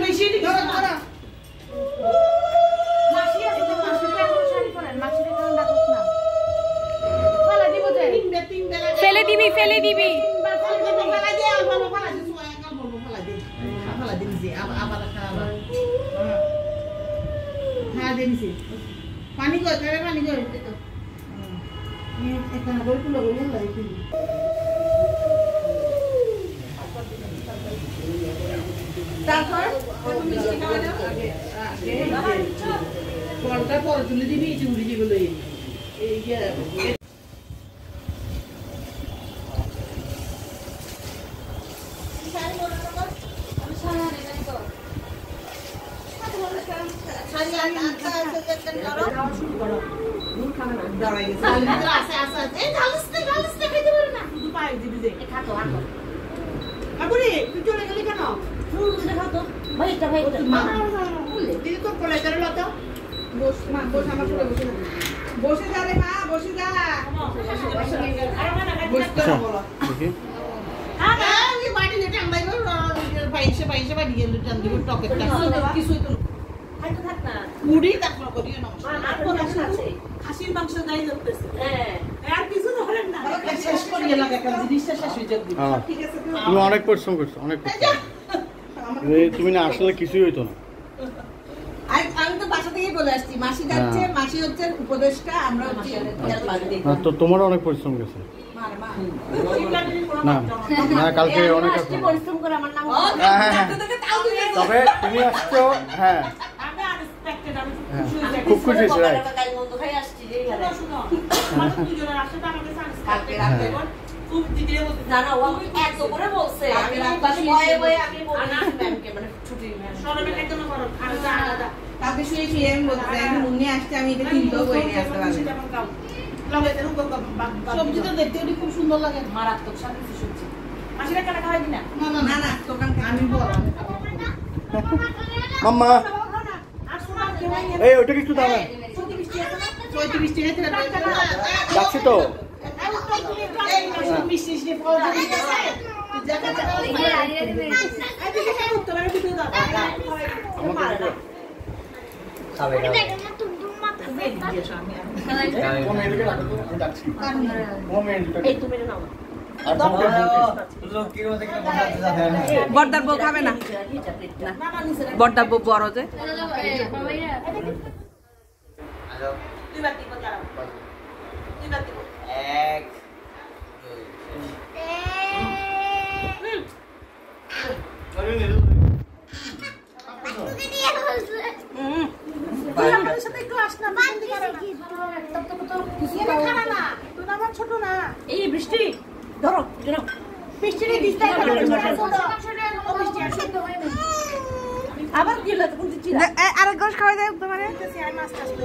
বেশি দিবি ধরো মাসি আছে তো মাসি তো এখন শাড়ি পরেন মাসির কারণ ডাকুক না ফালা দিব যে তিন বেলা ফেলে দিবি ফেলে ফালা দে আর ভালো ফালা দিস ওয়া কাল বলবো ফালা দিন যে আবার খারাপ হ্যাঁ দিনছি পানি কই করে পানি কই তো এখানে বই তুলো বই লাগি তারপর তুমি মিষ্টি খাওয়া দাও আগে পরটা পরে তুলে দিবি এই উড়ি যেগুলো এই বসে যা রে মা বসে যা মাটি যেটা আমরা পাইছে বাড়ি গেল টকেটটা কিছুই তো মুড়ি তাকলো করিও না খাসির মাংস গাই ধরতেছে হ্যাঁ আর কিছু ধরেন না শেষ করিয়ে লাগে একটা জিনিসটা শেষ হয়ে যাবে ঠিক আছে তুমি অনেক পরিশ্রম করছো অনেক তুমি না আসলে কিছুই হইতো না আমি তো বাসা থেকে বলে আসছি মাসি যাচ্ছে মাসি হচ্ছে উপদেশটা আমরা হচ্ছে তো তোমারও অনেক পরিশ্রম গেছে না না কালকে অনেক পরিশ্রম করে আমার নাম তবে তুমি আসছো হ্যাঁ খুব খুশি হয়েছি রাইট খুব দিদি জানা ও এত করে বলছে আমি বয়ে বয়ে আমি বলি না ম্যামকে মানে ছুটি সরবে একদম করো আর আলাদা কালকে শুয়ে আমি বলতে আমি মুন্নি আসছে আমি এটা কিনতেও বই নিয়ে আসতে পারবো লগে তেরু সবজি তো দেখতে খুব সুন্দর লাগে মারাত্মক সাথে সবজি মাসিরা কেন খাওয়াই দিনা না না দোকান আমি বড় মাম্মা এই ওটা কিছু দাও না 35 টাকা যাচ্ছি তো বড়দার বউ খাবে না বড়দার বউ বড় যে ছোট না এই বৃষ্টি ধরো বৃষ্টি আবার দিল আরেক গোশ খাওয়া যায় তোমার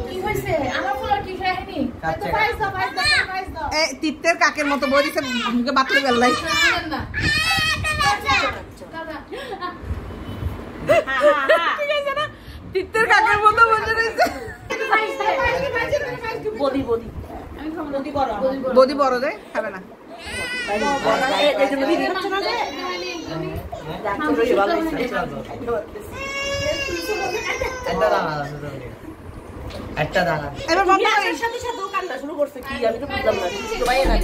কি হয়েছে আমার পোলা কি খায়নি তো পাইছ দাও এই তিত্তের কাকের মতো বই দিছে মুখে বাতলে গেলাই না ঠিক আছে না তিত্তের কাকের মতো বসে রইছে বদি আমি খাবো বদি বড় যায় খাবে না এই জন্য দিদি হচ্ছে না যে একটা দানা এবার বাবা এর সাথে দোকানটা শুরু করছে কি আমি তো বুঝলাম না তো ভাই না